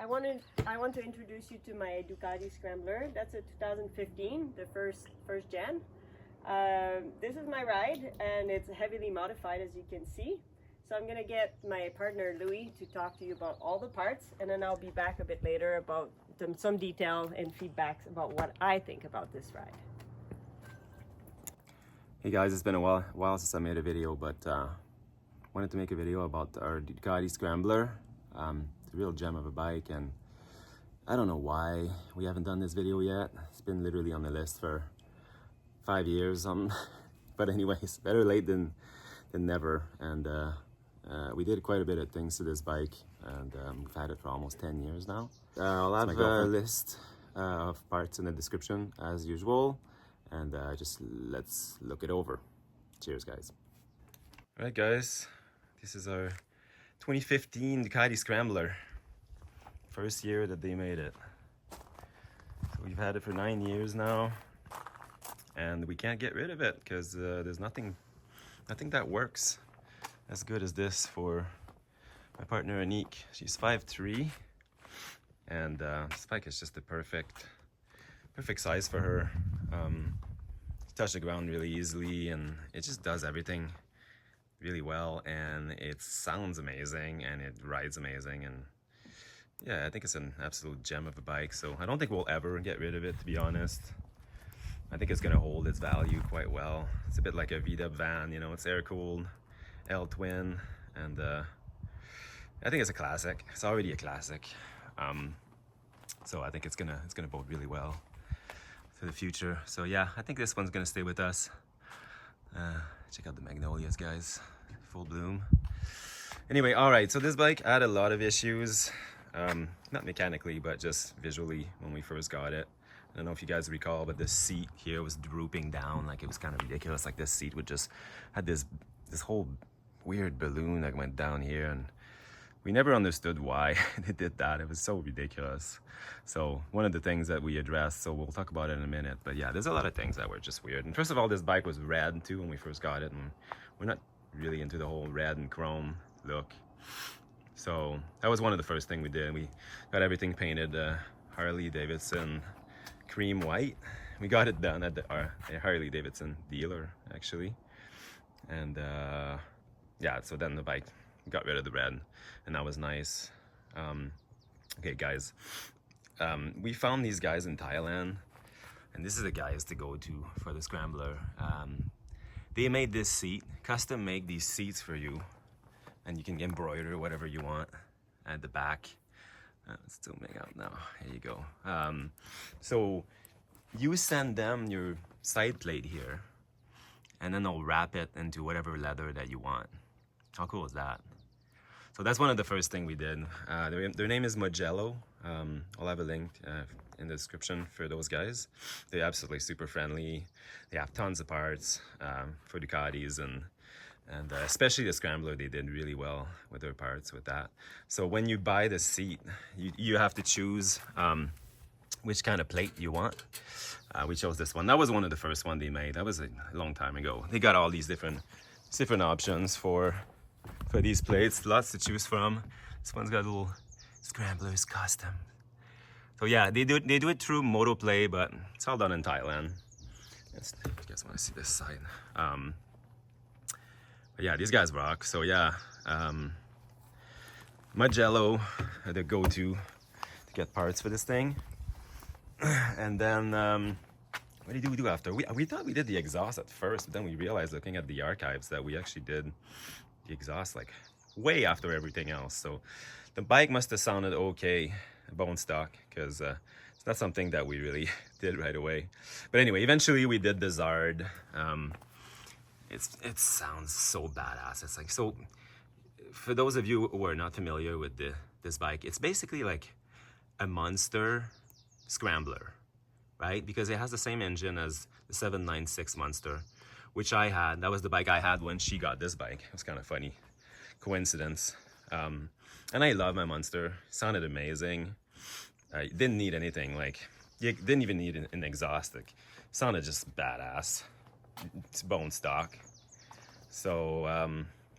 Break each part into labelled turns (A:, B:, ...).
A: I want to introduce you to my Ducati Scrambler. That's a 2015, the first gen. This is my ride, and it's heavily modified, as you can see. So I'm gonna get my partner Louis to talk to you about all the parts, and then I'll be back a bit later about some detail and feedbacks about what I think about this ride.
B: Hey guys, it's been a while since I made a video, but wanted to make a video about our Ducati Scrambler. It's a real gem of a bike, and I don't know why we haven't done this video yet. It's been literally on the list for 5 years. But anyways, better late than never. And we did quite a bit of things to this bike, and we've had it for almost 10 years now. I'll have a list of parts in the description as usual, and just let's look it over. Cheers, guys. All right, guys, this is our 2015 Ducati Scrambler. First year that they made it. So we've had it for 9 years now, and we can't get rid of it because there's nothing that works as good as this for my partner Anique. She's 5'3", and this bike is just the perfect size for her. Touch the ground really easily, and it just does everything really well, and it sounds amazing, and it rides amazing, and yeah, I think it's an absolute gem of a bike. So I don't think we'll ever get rid of it, to be honest. I think it's gonna hold its value quite well. It's a bit like a VW van, you know, it's air-cooled, L-twin, and I think it's a classic. It's already a classic. So I think it's gonna bode really well for the future. So yeah, I think this one's gonna stay with us. Check out the magnolias, guys, full bloom. Anyway, all right, so this bike had a lot of issues, not mechanically, but just visually when we first got it. I don't know if you guys recall, but this seat here was drooping down, like it was kind of ridiculous. Like this seat would just had this whole weird balloon that went down here, and we never understood why they did that. It was so ridiculous. So one of the things that we addressed, so we'll talk about it in a minute, but yeah, there's a lot of things that were just weird. And first of all, this bike was red too when we first got it, and we're not really into the whole red and chrome look. So that was one of the first things we did. We got everything painted Harley Davidson cream white. We got it done at the Harley Davidson dealer, actually. And yeah, so then the bike got rid of the red, and that was nice. Okay, guys, we found these guys in Thailand, and this is the guys to go to for the Scrambler. They made this seat, custom make these seats for you, and you can embroider whatever you want at the back. Let's zoom out now. Here you go. So you send them your side plate here, and then they'll wrap it into whatever leather that you want. How cool is that? So that's one of the first thing we did. Their name is Mugello. I'll have a link in the description for those guys. They're absolutely super friendly. They have tons of parts for Ducatis, and especially the Scrambler, they did really well with their parts with that. So when you buy the seat, you have to choose which kind of plate you want. We chose this one. That was one of the first one they made. That was a long time ago. They got all these different options for these plates, lots to choose from. This one's got a little Scramblers custom. So yeah, they do it through Motoplay, but it's all done in Thailand. If you guys want to see this side. But yeah, these guys rock. So yeah, Mugello, the go-to to get parts for this thing. And then what did we do after? We thought we did the exhaust at first, but then we realized, looking at the archives, that we actually did the exhaust like way after everything else. So the bike must have sounded okay, bone stock, because it's not something that we really did right away. But anyway, eventually we did the Zard. It sounds so badass. It's like, so for those of you who are not familiar with this bike, it's basically like a monster Scrambler, right? Because it has the same engine as the 796 Monster, which I had. That was the bike I had when she got this bike. It was kind of funny coincidence. And I love my Monster. Sounded amazing. Didn't need anything, like, you didn't even need an exhaust. Like, sounded just badass. It's bone stock. So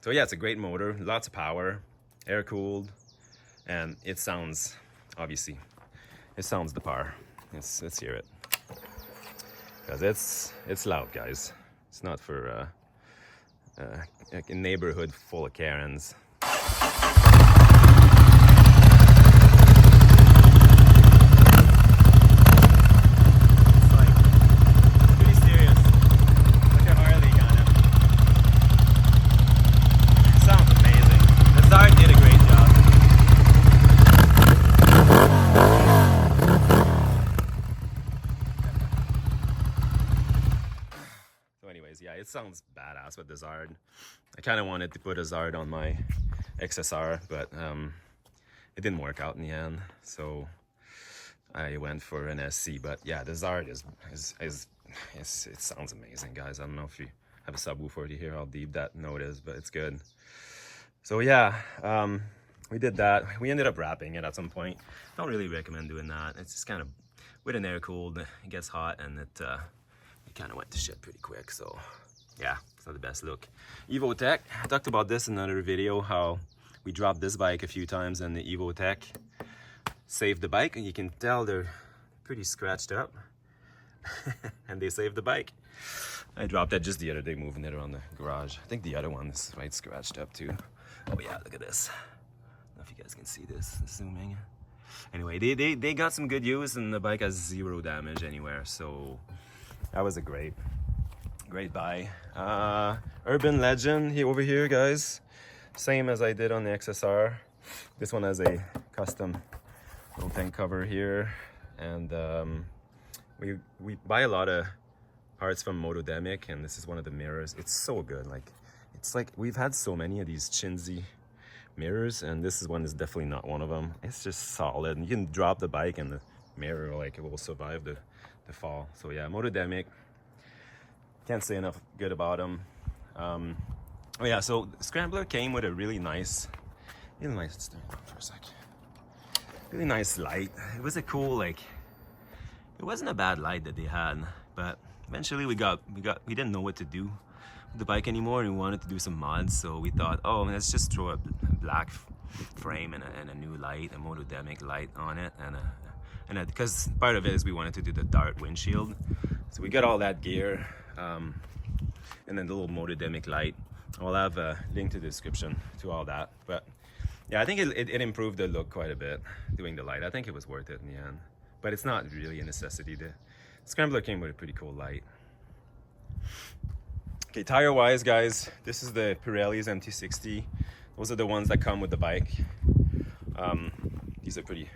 B: yeah, it's a great motor, lots of power, air cooled, and it sounds obviously it sounds the par. Let's hear it, because it's loud, guys. It's not for a neighborhood full of Karens. Yeah, it sounds badass with the Zard. I kind of wanted to put a Zard on my XSR, but it didn't work out in the end, so I went for an SC. But yeah, the Zard it sounds amazing, guys. I don't know if you have a subwoofer to hear how deep that note is, but it's good. So yeah, we did that. We ended up wrapping it at some point. Don't really recommend doing that. It's just kind of with an air cooled, it gets hot, and it kind of went to shit pretty quick. So yeah, it's not the best look. Evo Tech, I talked about this in another video, how we dropped this bike a few times and the Evo Tech saved the bike, and you can tell they're pretty scratched up and they saved the bike. I dropped that just the other day moving it around the garage. I think the other one is right scratched up too. Oh yeah, look at this. I don't know if you guys can see this, zooming. Anyway, they got some good use, and the bike has 0 damage anywhere, so that was a great buy. Urban Legend over here, guys. Same as I did on the XSR. This one has a custom little tank cover here, and we buy a lot of parts from Motodemic, and this is one of the mirrors. It's so good. Like, it's like we've had so many of these chintzy mirrors, and this one is definitely not one of them. It's just solid. You can drop the bike and the mirror, like, it will survive the fall. So yeah, Motodemic, can't say enough good about them. Oh yeah, so Scrambler came with a really nice let's turn it on for a sec. Really nice light. It was a cool, like, it wasn't a bad light that they had, but eventually we didn't know what to do with the bike anymore, and we wanted to do some mods. So we thought, oh, let's just throw a black frame and a new light, a Motodemic light on it, and because part of it is we wanted to do the dart windshield. So we got all that gear, and then the little Motodemic light. I'll have a link to the description to all that. But yeah, I think it improved the look quite a bit doing the light. I think it was worth it in the end, but it's not really a necessity. The Scrambler came with a pretty cool light. Okay, tire wise, guys, this is the Pirelli's MT60. Those are the ones that come with the bike. These are pretty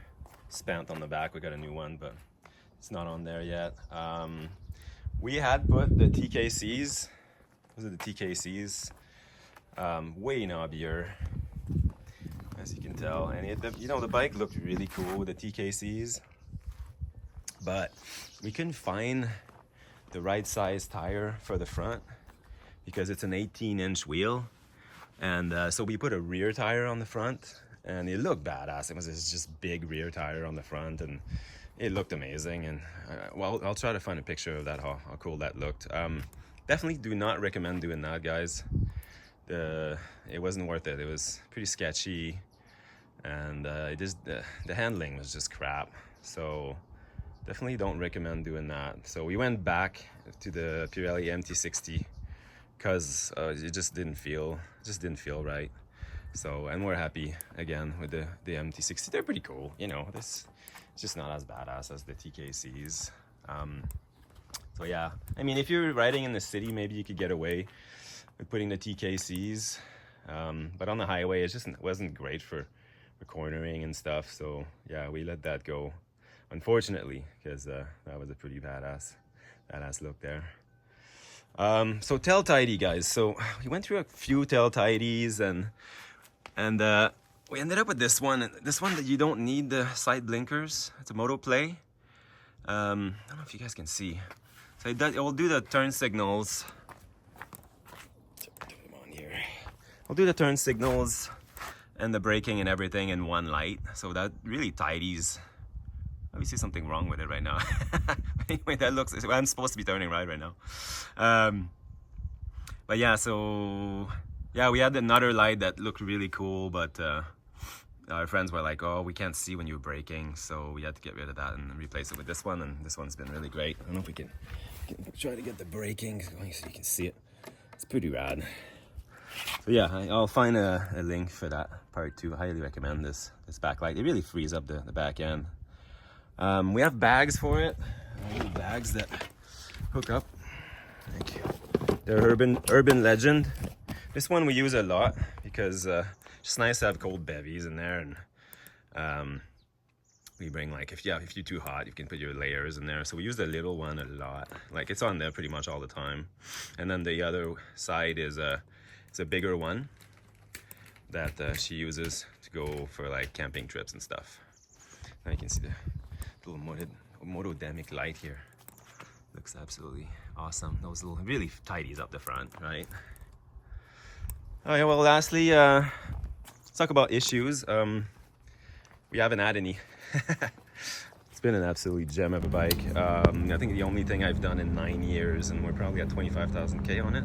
B: spent on the back. We got a new one, but it's not on there yet. We had put the TKCs. Those are the TKCs. Way knobbier, as you can tell, and the bike looked really cool with the TKCs, but we couldn't find the right size tire for the front because it's an 18-inch wheel, and so we put a rear tire on the front, and it looked badass. It was this just big rear tire on the front, and it looked amazing. And well, I'll try to find a picture of that, how cool that looked. Definitely do not recommend doing that, guys. It wasn't worth it. It was pretty sketchy, and the handling was just crap. So definitely don't recommend doing that. So we went back to the Pirelli MT60 because it just didn't feel right. So, and we're happy again with the MT60. They're pretty cool, this it's just not as badass as the TKCs. So yeah, I mean, if you're riding in the city, maybe you could get away with putting the TKCs, but on the highway it wasn't great for cornering and stuff. So yeah, we let that go, unfortunately, because that was a pretty badass look there. So tail tidy, guys. So we went through a few tail tidies, and we ended up with this one that you don't need the side blinkers. It's a Motoplay. I don't know if you guys can see. So it will do the turn signals. I'll do the turn signals and the braking and everything in one light. So that really tidies. Obviously something wrong with it right now. Anyway, that looks, I'm supposed to be turning right now. But yeah, so yeah, we had another light that looked really cool, but our friends were like, oh, we can't see when you're braking, so we had to get rid of that and replace it with this one, and this one's been really great. I don't know if we can try to get the braking going so you can see it. It's pretty rad. So yeah, I'll find a link for that part too. I highly recommend this backlight. It really frees up the back end. We have bags for it, little bags that hook up. Thank you. They're Urban Legend. This one we use a lot because it's just nice to have cold bevies in there, and we bring, like, if you're too hot, you can put your layers in there. So we use the little one a lot. Like, it's on there pretty much all the time. And then the other side is it's a bigger one that she uses to go for like camping trips and stuff. Now you can see the little motodemic light here. Looks absolutely awesome. Those little really tidies up the front, right? Oh yeah, well, lastly, let's talk about issues. We haven't had any. It's been an absolute gem of a bike. I think the only thing I've done in 9 years, and we're probably at 25,000 K on it.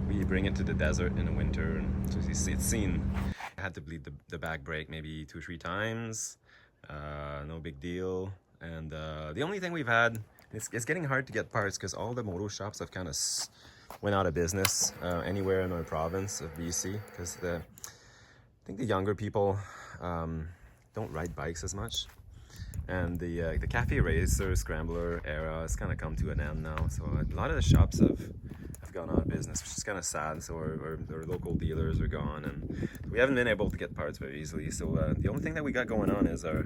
B: We bring it to the desert in the winter, and so it's seen. I had to bleed the back brake maybe 2-3 times. No big deal. And the only thing we've had, it's getting hard to get parts because all the moto shops have kind of went out of business anywhere in our province of BC, because I think the younger people don't ride bikes as much, and the cafe racer scrambler era has kind of come to an end now. So a lot of the shops have gone out of business, which is kind of sad. So our local dealers are gone, and we haven't been able to get parts very easily. So the only thing that we got going on is our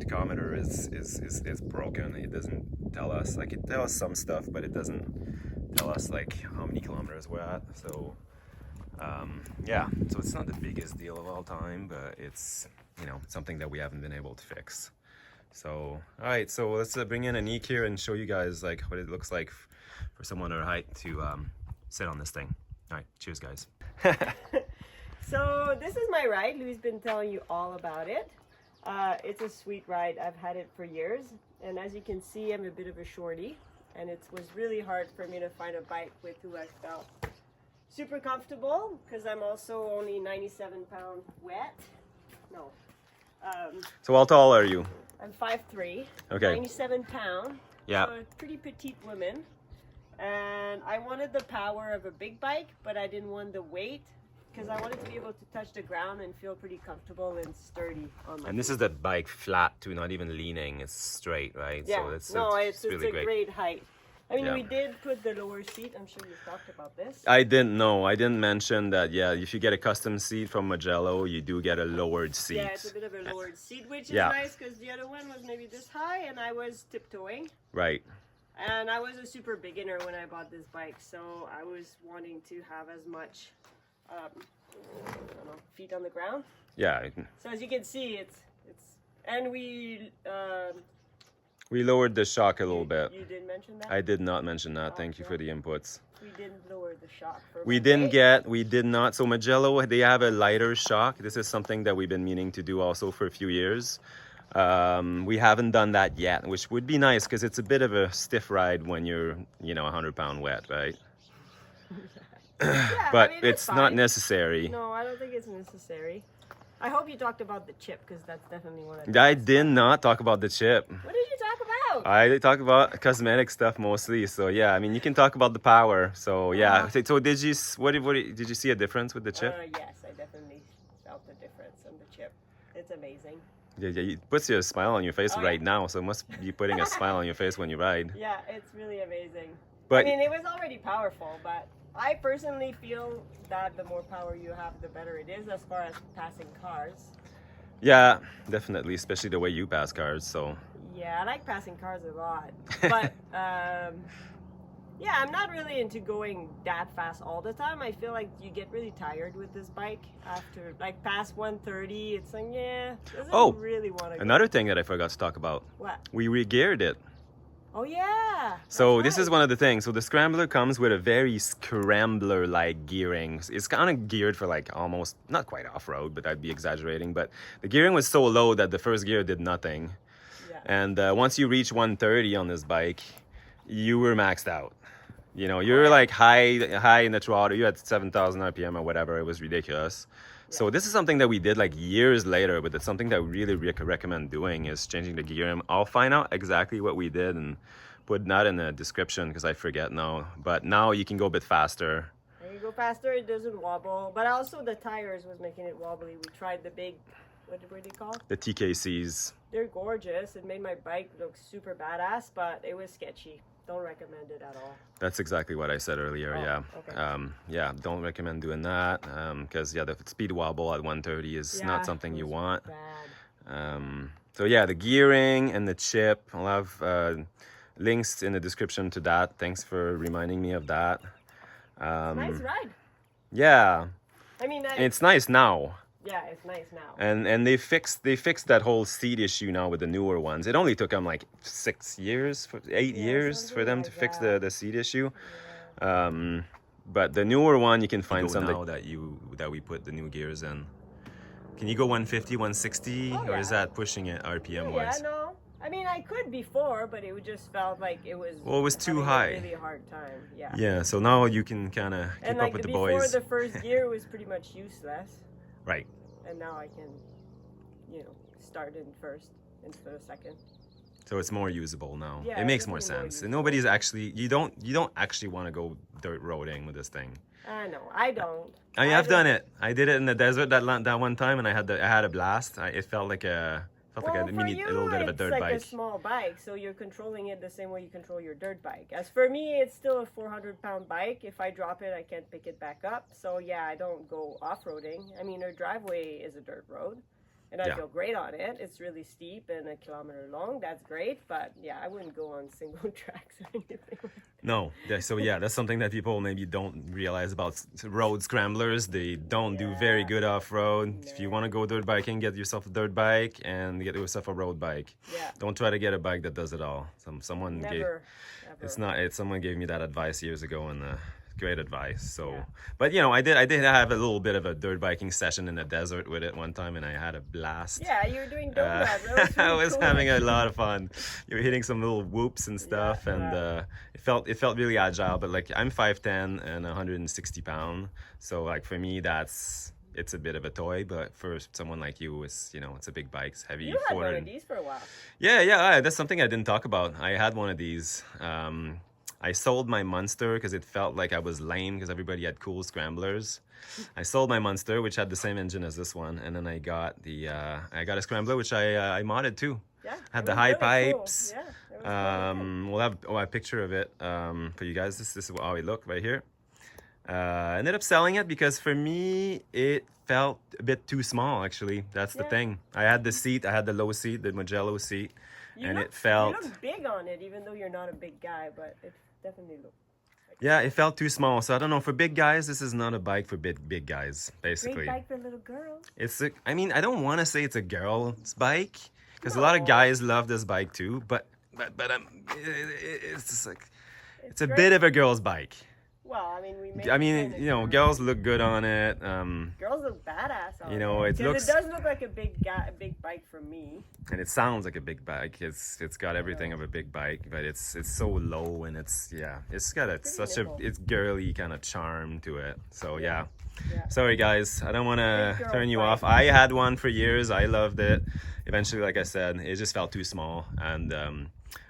B: tachometer is broken. It doesn't tell us, like, it tells us some stuff, but it doesn't tell us like how many kilometers we're at. So yeah, so it's not the biggest deal of all time, but it's, you know, something that we haven't been able to fix. So all right, so let's bring in Anik here and show you guys like what it looks like for someone our height to sit on this thing. All right, cheers guys.
A: So this is my ride. Louis has been telling you all about it. It's a sweet ride. I've had it for years, and as you can see, I'm a bit of a shorty, and it was really hard for me to find a bike with who I felt super comfortable, because I'm also only 97 pound wet. No.
B: So how tall are you?
A: I'm 5'3",
B: okay.
A: 97 pound.
B: Yeah.
A: So a pretty petite woman. And I wanted the power of a big bike, but I didn't want the weight, because I wanted to be able to touch the ground and feel pretty comfortable and sturdy on my
B: And this is the bike flat too, not even leaning, it's straight, right?
A: Yeah,
B: so it's really
A: a great height. I mean,
B: Yeah.
A: we did put the lower seat. I'm sure you've talked about this.
B: I didn't know. I didn't mention that. Yeah, if you get a custom seat from Magello, you do get a lowered seat.
A: Yeah, it's a bit of a lowered seat, which is
B: Yeah.
A: nice, because the other one was maybe this high, and I was tiptoeing.
B: Right.
A: And I was a super beginner when I bought this bike, so I was wanting to have as much, I don't know, feet on the ground.
B: Yeah.
A: So as you can see, it's, and we
B: We lowered the shock a little bit.
A: You did mention that?
B: I did not mention that.
A: Oh,
B: Thank you
A: yeah.
B: for the inputs.
A: We didn't lower the shock.
B: We did not. So Magello, they have a lighter shock. This is something that we've been meaning to do also for a few years. We haven't done that yet, which would be nice, because it's a bit of a stiff ride when you're, 100-pound wet, right?
A: Yeah,
B: But
A: I mean,
B: it's
A: fine.
B: not necessary.
A: No, I don't think it's necessary. I hope you talked about the chip, because that's definitely one of
B: I did not talk about the chip.
A: What did you talk about?
B: I talk about cosmetic stuff mostly. So yeah, I mean, you can talk about the power. So yeah. So did you did you see a difference with the chip?
A: Yes, I definitely felt the difference in the chip. It's amazing.
B: Yeah, it puts a smile on your face right now. So it must be putting a smile on your face when you ride.
A: Yeah, it's really amazing.
B: But
A: I mean, it was already powerful, but I personally feel that the more power you have, the better it is as far as passing cars.
B: yeah, definitely, especially the way you pass cars. So
A: Yeah, I like passing cars a lot, but yeah, I'm not really into going that fast all the time. I feel like you get really tired with this bike after, like, past 130. It's like, yeah, doesn't really want to.
B: Another thing that I forgot to talk about.
A: What?
B: We re-geared it.
A: Oh yeah.
B: So this is one of the things. So the Scrambler comes with a very Scrambler-like gearing. It's kind of geared for, like, almost, not quite off-road, but I'd be exaggerating. But the gearing was so low that the first gear did nothing. Yeah. And once you reach 130 on this bike, you were maxed out. You know, you're like high in the throttle. You had 7,000 RPM or whatever. It was ridiculous. So this is something that we did like years later, but it's something that we really recommend doing is changing the gear. And I'll find out exactly what we did and put that in the description because I forget now. But now you can go a bit faster.
A: And you go faster, it doesn't wobble. But also the tires was making it wobbly. We tried the big, what were they called?
B: The TKCs.
A: They're gorgeous. It made my bike look super badass, but it was sketchy. Don't recommend it at all.
B: That's exactly what I said earlier. Yeah.
A: Okay.
B: Yeah. Don't recommend doing that because yeah, the speed wobble at 130 is not something you want.
A: Bad.
B: So yeah, the gearing and the chip. I'll have links in the description to that. Thanks for reminding me of that.
A: Nice ride.
B: Yeah.
A: I mean,
B: it's nice now.
A: Yeah, it's nice now.
B: And they fixed that whole seat issue now with the newer ones. It only took them like 8 years for them to fix the seat issue. Yeah. But the newer one you can find some now that we put the new gears in. Can you go 150, 160, or is that pushing it RPM wise?
A: Yeah, no. I mean, I could before, but it just felt like it was.
B: Well, it was too high.
A: A really hard time. Yeah.
B: Yeah. So now you can kind of keep up with the boys.
A: Before the first gear was pretty much useless.
B: Right.
A: And now I can, start in first instead of second.
B: So it's more usable now.
A: Yeah,
B: it makes more sense. And nobody's actually you don't actually want to go dirt roading with this thing.
A: I know. I don't.
B: I mean, I've done it. I did it in the desert that one time, and I had a blast. It felt like a little bit of a dirt bike.
A: It's like a small bike, so you're controlling it the same way you control your dirt bike. As for me, it's still a 400-pound bike. If I drop it, I can't pick it back up. So yeah, I don't go off-roading. I mean, our driveway is a dirt road, and I feel great on it. It's really steep and 1 kilometer long. That's great, but yeah, I wouldn't go on single tracks or anything.
B: No, so yeah, that's something that people maybe don't realize about road scramblers. They don't do very good off-road. No. If you want to go dirt biking, get yourself a dirt bike and get yourself a road bike. Yeah. Don't try to get a bike that does it all. Someone gave me that advice years ago, and great advice. So, but I did have a little bit of a dirt biking session in the desert with it one time, and I had a blast.
A: Yeah, you were doing donuts. Really
B: I was
A: cool.
B: having a lot of fun. You were hitting some little whoops and stuff, and it felt really agile. But like I'm 5'10" and 160 pounds, so like for me it's a bit of a toy, but for someone like you, it's a big bike, it's heavy.
A: You had one of these for a while.
B: Yeah, that's something I didn't talk about. I had one of these. I sold my Monster because it felt like I was lame because everybody had cool scramblers. I sold my Monster, which had the same engine as this one, and then I got a Scrambler, which I modded too.
A: Yeah,
B: had the high pipes.
A: Cool. Yeah,
B: we'll have a picture of it for you guys. This is how it looked right here. Ended up selling it because for me it felt a bit too small. Actually, that's the thing. I had the seat. I had the low seat, the Mugello seat, it felt.
A: You look big on it, even though you're not a big guy, but it definitely looked.
B: Yeah, it felt too small. So I don't know. For big guys, this is not a bike for big guys. Basically,
A: great bike for little girls.
B: I don't want to say it's a girl's bike because a lot of guys love this bike too. But it's just like it's a bit of a girl's bike.
A: Well, I mean,
B: girls look good on it.
A: Girls look badass on
B: it.
A: It does look like a big bike for me.
B: And it sounds like a big bike. It's got everything of a big bike, but it's so low and it's got it's girly kind of charm to it. So yeah. Sorry guys, I don't want to turn you off. I had one for years. I loved it. Eventually, like I said, it just felt too small, and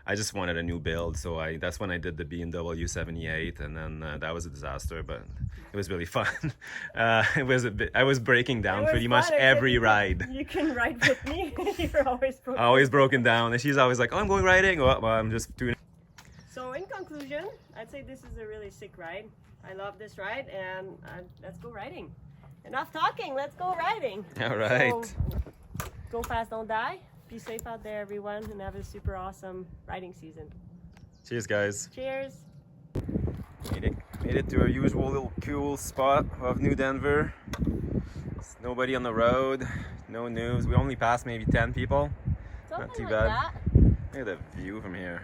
B: I just wanted a new build, so that's when I did the BMW 78, and then that was a disaster, but it was really fun. I was breaking down pretty much every ride.
A: You can ride with me. You're
B: always broken down, and she's always like, "Oh, I'm going riding." Well, I'm just doing.
A: So in conclusion, I'd say this is a really sick ride. I love this ride, and let's go riding. Enough talking. Let's go riding.
B: All right.
A: So, go fast, don't die. Be safe out there, everyone, and have a super awesome riding season.
B: Cheers, guys.
A: Cheers.
B: Made it to our usual little cool spot of New Denver. There's nobody on the road, no news. We only passed maybe 10 people.
A: Something
B: not too
A: like
B: bad.
A: That.
B: Look at the view from here.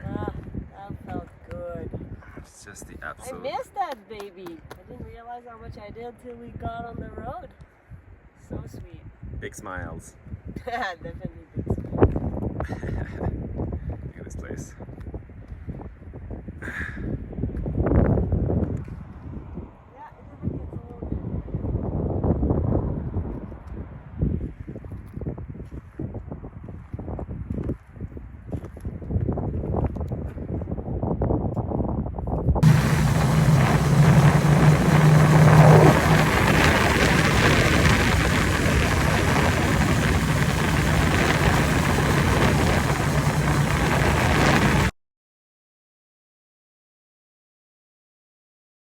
A: That felt good.
B: It's just the absolute.
A: I missed that baby. I didn't realize how much I did till we got on the road. So sweet.
B: Big smiles.
A: Definitely big smiles.
B: Look at this place.